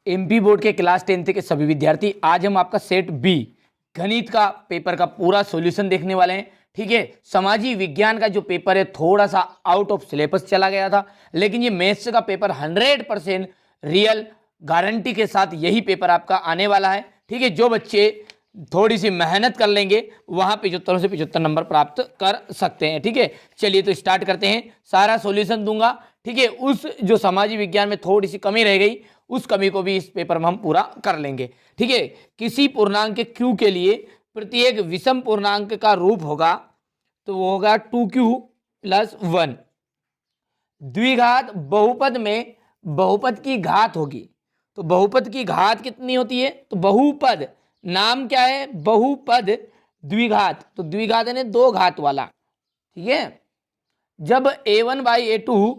MP board के class 10th के सभी विद्यार्थी, आज हम आपका सेट बी गणित का पेपर का पूरा सॉल्यूशन देखने वाले हैं। ठीक है, सामाजिक विज्ञान का जो पेपर है थोड़ा सा आउट ऑफ सिलेबस चला गया था, लेकिन ये मैथ्स का पेपर 100% रियल गारंटी के साथ यही पेपर आपका आने वाला है। ठीक है, जो बच्चे थोड़ी सी मेहनत कर लेंगे वहां 75 से 75 नंबर प्राप्त कर सकते हैं। ठीक है, चलिए तो स्टार्ट करते हैं, सारा सॉल्यूशन दूंगा। ठीक है, उस जो सामाजिक विज्ञान में थोड़ी सी कमी रह गई उस कमी को भी इस पेपर में हम पूरा कर लेंगे। ठीक है, किसी पूर्णांक q के लिए प्रत्येक विषम पूर्णांक का रूप होगा तो वो होगा 2q + 1। द्विघात बहुपद में बहुपद की घात होगी, तो बहुपद की घात कितनी होती है? तो बहुपद नाम क्या है? बहुपद द्विघात, तो द्विघात यानी दो घात वाला। ठीक है, जब a1/a2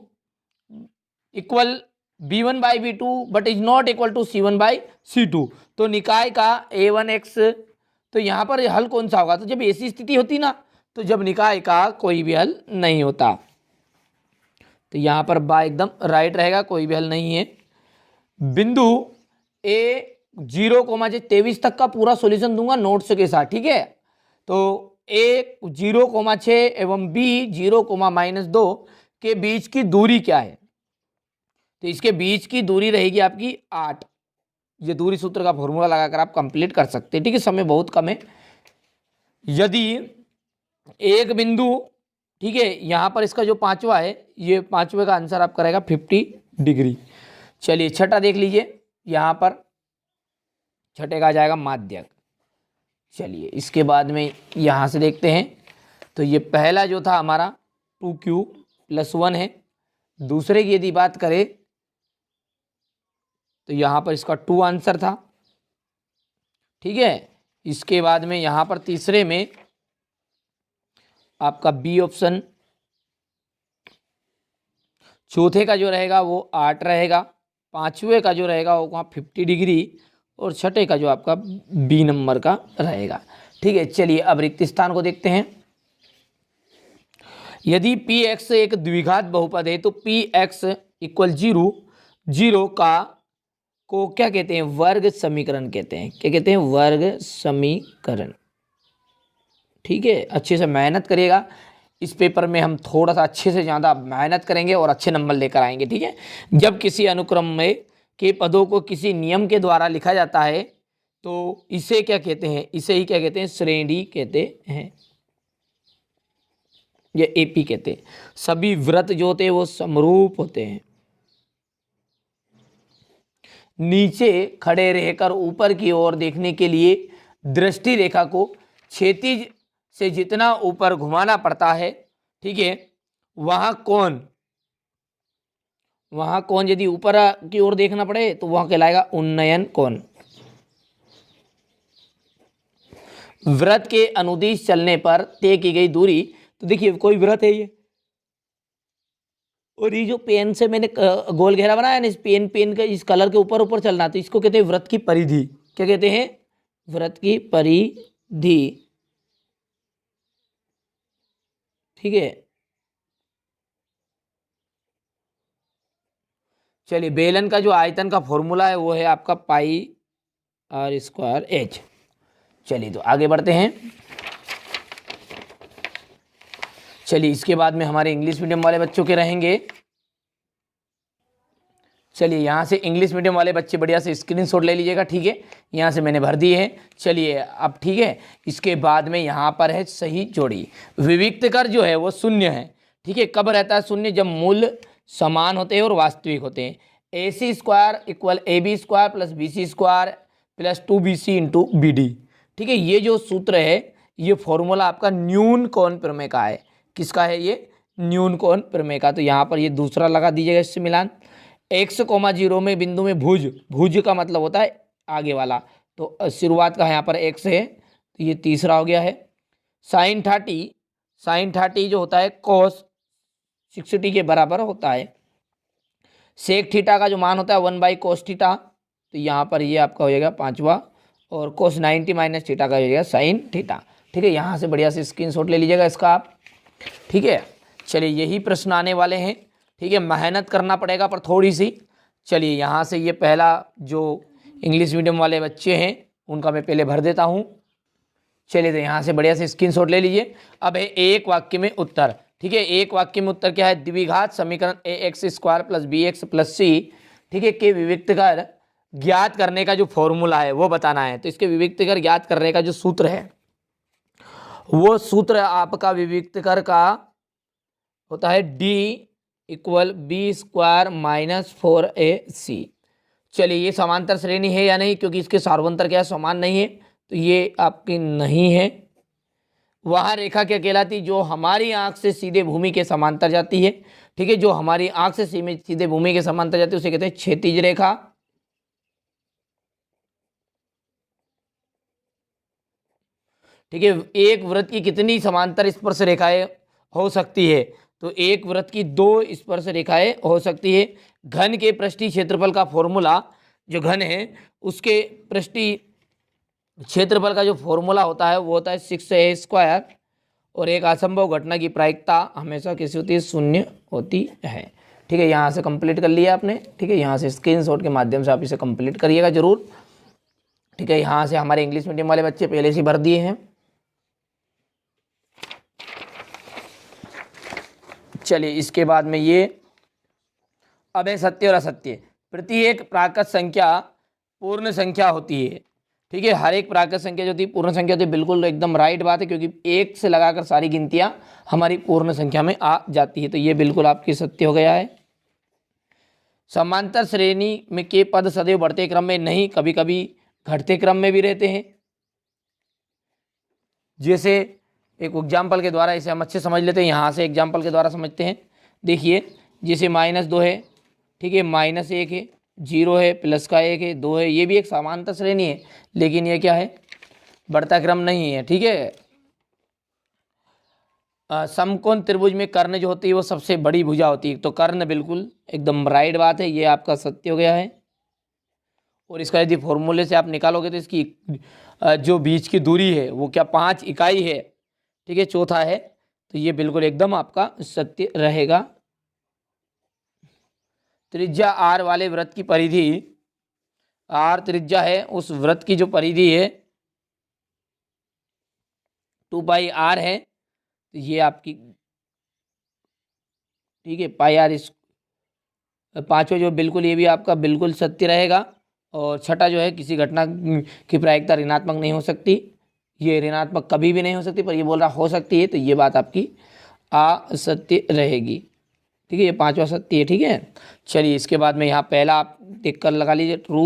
equal b1/b2 but is not equal to c1/c2, तो निकाय का a1x, तो यहां पर हल कौन सा होगा? तो जब ऐसी स्थिति होती ना, तो जब निकाय का कोई भी हल नहीं होता, तो यहां पर बा एकदम राइट रहेगा, कोई भी हल नहीं है। बिंदु a0, 23 तक का पूरा सॉल्यूशन दूंगा नोट्स के साथ। ठीक है, तो a0,6 एवं b0,-2 के बीच की दूरी क्या है? तो इसके बीच की दूरी रहेगी आपकी 8। ये दूरी सूत्र का फॉर्मूला लगाकर आप कंप्लीट कर सकते हैं। ठीक है, समय बहुत कम है। यदि एक बिंदु, ठीक है, यहां पर इसका जो पांचवा है, ये पांचवे का आंसर आपका रहेगा 50 डिग्री। चलिए छठा देख लीजिए, यहां पर छठे का आ जाएगा माध्यक। चलिए इसके बाद में यहां से देखते हैं, तो ये पहला जो था हमारा 2q + 1 है। दूसरे की यदि बात करें तो यहां पर इसका 2 आंसर था। ठीक है, इसके बाद में यहां पर तीसरे में आपका बी ऑप्शन, चौथे का जो रहेगा वो 8 रहेगा, पांचवे का जो रहेगा वो 50 डिग्री, और छठे का जो आपका बी नंबर का रहेगा। ठीक है, चलिए अब रिक्त स्थान को देखते हैं। यदि px एक द्विघात बहुपद है तो px = 0, 0 का को क्या कहते हैं? वर्ग समीकरण कहते हैं। क्या कहते हैं? वर्ग समीकरण। ठीक है, अच्छे से मेहनत करिएगा, इस पेपर में हम थोड़ा सा अच्छे से ज़्यादा मेहनत करेंगे और अच्छे नंबर लेकर आएंगे। ठीक है, जब किसी अनुक्रम में के पदों को किसी नियम के द्वारा लिखा जाता है तो इसे क्या कहते हैं? इसे ही क्या कहते हैं? श्रेणी कहते हैं, या एपी कहते हैं। सभी वृत्त जो होते हैं वो समरूप होते हैं। नीचे खड़े रहकर ऊपर की ओर देखने के लिए दृष्टि रेखा को क्षैतिज से जितना ऊपर घुमाना पड़ता है, ठीक है, वहां कोण यदि ऊपर की ओर देखना पड़े तो वहां कहलाएगा उन्नयन कोण। वृत्त के अनुदिश चलने पर तय की गई दूरी, तो देखिए कोई वृत्त है ये, और ये जो पेन से मैंने गोल घेरा बनाया ना, इस पेन का इस कलर के ऊपर ऊपर चलना, तो इसको कहते हैं वृत्त की परिधि। क्या कहते हैं? वृत्त की परिधि। ठीक है, चलिए बेलन का जो आयतन का फॉर्मूला है वो है आपका πr²h। चलिए तो आगे बढ़ते हैं। चलिए इसके बाद में हमारे इंग्लिश मीडियम वाले बच्चों के रहेंगे। चलिए यहाँ से इंग्लिश मीडियम वाले बच्चे बढ़िया से स्क्रीनशॉट ले लीजिएगा। ठीक है, यहाँ से मैंने भर दिए हैं। चलिए अब ठीक है, इसके बाद में यहाँ पर है सही जोड़ी। विविक्त कर जो है वो शून्य है। ठीक है, कब रहता है शून्य? जब मूल समान होते हैं और वास्तविक होते हैं। AC² = AB² + BC² + 2BC × BD। ठीक है, ये जो सूत्र है, ये फॉर्मूला आपका न्यून कोण प्रमेय का है। किसका है ये? न्यून कोण प्रमेय का। तो यहाँ पर ये दूसरा लगा दीजिएगा इससे मिलान। x, 0 में बिंदु में भुज का मतलब होता है आगे वाला, तो शुरुआत का यहाँ पर x है, तो ये तीसरा हो गया है। sin 30 जो होता है cos 60 के बराबर होता है। sec थीटा का जो मान होता है 1/cos θ, तो यहाँ पर ये आपका हो जाएगा पांचवा, और cos 90 - θ का हो जाएगा sin θ। ठीक है, यहाँ से बढ़िया से स्क्रीनशॉट ले लीजिएगा इसका आप। ठीक है, चलिए यही प्रश्न आने वाले हैं। ठीक है, मेहनत करना पड़ेगा पर थोड़ी सी। चलिए यहाँ से ये पहला जो इंग्लिश मीडियम वाले बच्चे हैं उनका मैं पहले भर देता हूँ। चलिए तो यहाँ से बढ़िया से स्क्रीनशॉट ले लीजिए। अब है एक वाक्य में उत्तर, ठीक है। एक वाक्य में उत्तर क्या है, द्विघात समीकरण ax² + bx + c, ठीक है, के विविक्तकर ज्ञात करने का जो फॉर्मूला है वो बताना है। तो इसके विविक्तकर ज्ञात करने का जो सूत्र है वो सूत्र आपका विविक्तकर का होता है d = b² - 4ac। चलिए ये समांतर श्रेणी है या नहीं, क्योंकि इसके सार्वंतर क्या है, समान नहीं है, तो ये आपकी नहीं है। वह रेखा क्या कहलाती, जो हमारी आंख से सीधे भूमि के समांतर जाती है, ठीक है। जो हमारी आंख से सीधे भूमि के समांतर जाती है उसे कहते हैं क्षैतिज रेखा। ठीक है। एक वृत्त की कितनी समांतर स्पर्श रेखाएं हो सकती है, तो एक वृत्त की 2 स्पर्श रेखाएं हो सकती है। घन के पृष्ठीय क्षेत्रफल का फॉर्मूला, जो घन है उसके पृष्ठीय क्षेत्रफल का जो फॉर्मूला होता है वो होता है 6a²। और एक असंभव घटना की प्रायिकता हमेशा कैसी होती है, 0 होती है। ठीक है, यहाँ से कंप्लीट कर लिया आपने। ठीक है, यहाँ से स्क्रीनशॉट के माध्यम से आप इसे कंप्लीट करिएगा जरूर। ठीक है, यहाँ से हमारे इंग्लिश मीडियम वाले बच्चे पहले से भर दिए हैं। चलिए इसके बाद में ये अब है सत्य और असत्य। प्रत्येक प्राकृत संख्या पूर्ण संख्या होती है। ठीक है, हर एक प्राकृत संख्या जो होती है पूर्ण संख्या होती है। बिल्कुल एकदम राइट बात है, क्योंकि एक से लगाकर सारी गिनतियां हमारी पूर्ण संख्या में आ जाती है। तो ये बिल्कुल आपकी सत्य हो गया है। समांतर श्रेणी में के पद सदैव बढ़ते क्रम में नहीं, कभी कभी घटते क्रम में भी रहते हैं। जैसे एक एग्जाम्पल के द्वारा इसे हम अच्छे समझ लेते हैं। यहाँ से एग्जाम्पल के द्वारा समझते हैं। देखिए जैसे -2 है, ठीक है, -1 है, 0 है, +1 है, 2 है, ये भी एक समांतर श्रेणी है, लेकिन ये क्या है, बढ़ता क्रम नहीं है। ठीक है, समकोण त्रिभुज में कर्ण जो होती है वो सबसे बड़ी भुजा होती है। तो कर्ण बिल्कुल एकदम राइट बात है, ये आपका सत्य हो गया है। और इसका यदि फॉर्मूले से आप निकालोगे तो इसकी जो बीच की दूरी है वो क्या 5 इकाई है। ठीक है, चौथा है, तो ये बिल्कुल एकदम आपका सत्य रहेगा। त्रिज्या r वाले वृत्त की परिधि, r त्रिज्या है, उस वृत्त की जो परिधि है 2πr है, तो ये आपकी, ठीक है, πr इस पांचवा जो बिल्कुल ये भी आपका बिल्कुल सत्य रहेगा। और छठा जो है, किसी घटना की प्रायिकता ऋणात्मक नहीं हो सकती, ये ऋणात्मक कभी भी नहीं हो सकती, पर ये बोल रहा हो सकती है, तो ये बात आपकी असत्य रहेगी। ठीक है, ये पांचवा सत्य है। ठीक है, चलिए इसके बाद में यहाँ पहला आप टिक कर लगा लीजिए, ट्रू।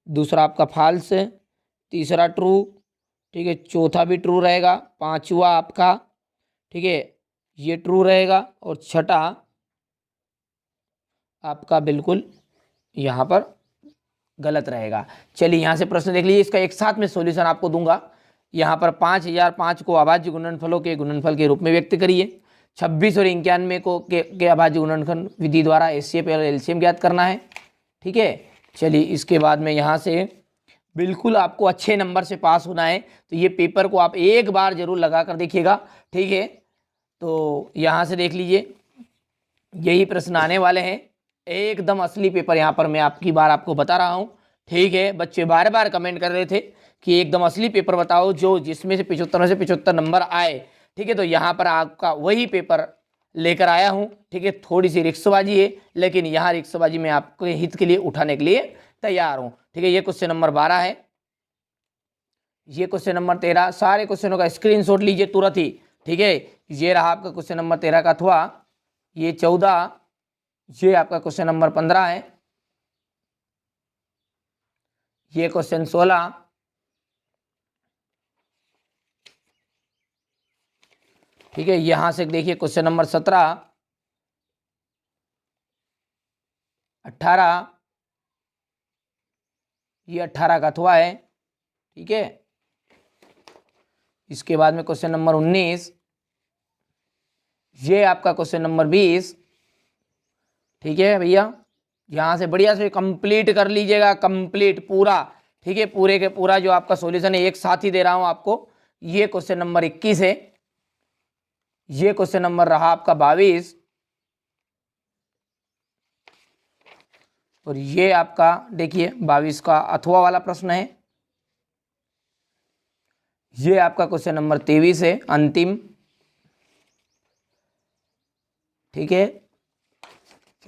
दूसरा आपका फॉल्स, तीसरा ट्रू, ठीक है, चौथा भी ट्रू रहेगा, पांचवा आपका, ठीक है, ये ट्रू रहेगा, और छठा आपका बिल्कुल यहाँ पर गलत रहेगा। चलिए यहाँ से प्रश्न देख लीजिए, इसका एक साथ में सॉल्यूशन आपको दूंगा। यहाँ पर 5005 को अभाज्य गुणनफलों के गुणनफल के रूप में व्यक्त करिए। 26 और 91 को के अभाज्य गुणनफल विधि द्वारा एचसीएफ और एलसीएम ज्ञात करना है। ठीक है, चलिए इसके बाद में यहाँ से बिल्कुल आपको अच्छे नंबर से पास होना है, तो ये पेपर को आप एक बार जरूर लगा कर देखिएगा। ठीक है, तो यहाँ से देख लीजिए, यही प्रश्न आने वाले हैं, एकदम असली पेपर यहाँ पर मैं आपकी बार आपको बता रहा हूँ। ठीक है, बच्चे बार बार कमेंट कर रहे थे कि एकदम असली पेपर बताओ जो जिसमें से 75 में से 75 नंबर आए। ठीक है, तो यहाँ पर आपका वही पेपर लेकर आया हूँ। ठीक है, थोड़ी सी रिक्सबाजी है, लेकिन यहाँ रिक्सबाजी में आपके हित के लिए उठाने के लिए तैयार हूँ। ठीक है, ये क्वेश्चन नंबर 12 है, ये क्वेश्चन नंबर 13, सारे क्वेश्चनों का स्क्रीनशॉट लीजिए तुरंत ही। ठीक है, ये रहा आपका क्वेश्चन नंबर 13 का, अथवा ये 14, ये आपका क्वेश्चन नंबर 15 है, ये क्वेश्चन 16, ठीक है, यहां से देखिए क्वेश्चन नंबर 17, 18, ये 18 का अथवा है। ठीक है, इसके बाद में क्वेश्चन नंबर 19, ये आपका क्वेश्चन नंबर 20। ठीक है भैया, यहाँ से बढ़िया से कंप्लीट कर लीजिएगा, कंप्लीट पूरा। ठीक है, पूरे के पूरा जो आपका सॉल्यूशन है एक साथ ही दे रहा हूँ आपको। ये क्वेश्चन नंबर 21 है, ये क्वेश्चन नंबर रहा आपका 22, और ये आपका देखिए 22 का अथवा वाला प्रश्न है। ये आपका क्वेश्चन नंबर 23 है, अंतिम। ठीक है,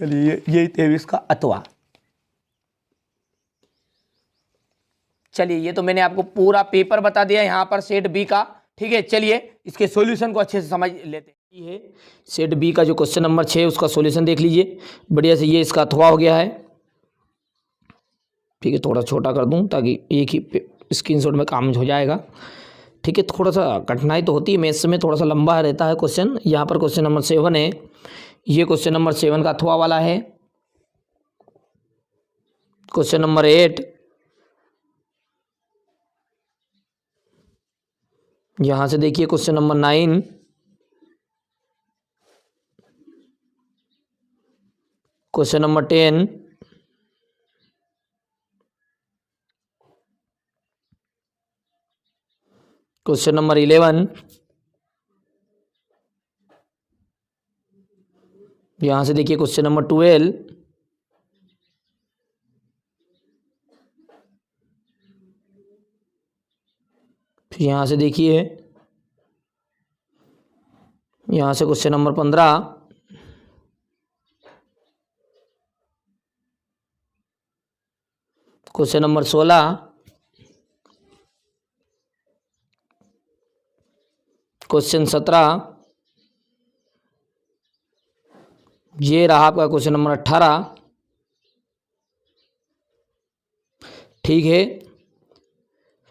चलिए ये 23 का अथवा। चलिए ये तो मैंने आपको पूरा पेपर बता दिया यहाँ पर सेट बी का। ठीक है, चलिए इसके सॉल्यूशन को अच्छे से समझ लेते हैं। ये सेट बी का जो क्वेश्चन नंबर 6 उसका सॉल्यूशन देख लीजिए बढ़िया से। ये इसका अथवा हो गया है। ठीक है, थोड़ा छोटा कर दूं ताकि एक ही स्क्रीनशॉट में काम हो जाएगा। ठीक है, थोड़ा सा कठिनाई तो होती है मैथ्स में, थोड़ा सा लंबा रहता है क्वेश्चन। यहाँ पर क्वेश्चन नंबर 7 है। ये क्वेश्चन नंबर 7 का अथवा वाला है। क्वेश्चन नंबर 8, यहाँ से देखिए question number 9, question number 10, question number 11, यहाँ से देखिए क्वेश्चन नंबर 12, फिर यहाँ से देखिए यहाँ से question number 15, question number 16, question 17, ये रहा आपका क्वेश्चन नंबर 18। ठीक है,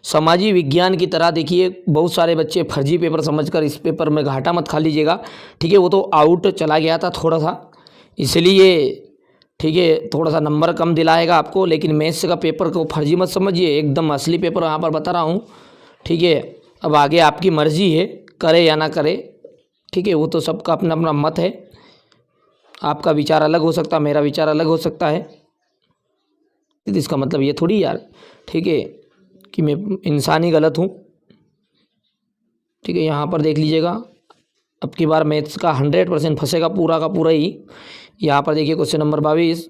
समाजी विज्ञान की तरह देखिए बहुत सारे बच्चे फर्जी पेपर समझकर इस पेपर में घाटा मत खा लीजिएगा। ठीक है, वो तो आउट चला गया था थोड़ा सा, इसलिए ठीक है थोड़ा सा नंबर कम दिलाएगा आपको। लेकिन मैथ्स का पेपर को फर्जी मत समझिए, एकदम असली पेपर यहाँ पर बता रहा हूँ। ठीक है, अब आगे आपकी मर्जी है, करे या ना करे। ठीक है, वो तो सबका अपना अपना मत है, आपका विचार अलग हो सकता है, मेरा विचार अलग हो सकता है। इसका मतलब ये थोड़ी यार ठीक है कि मैं इंसान ही गलत हूँ। ठीक है, यहाँ पर देख लीजिएगा अब की बार मैथ्स का 100% फंसेगा पूरा का पूरा ही। यहाँ पर देखिए क्वेश्चन नंबर 22,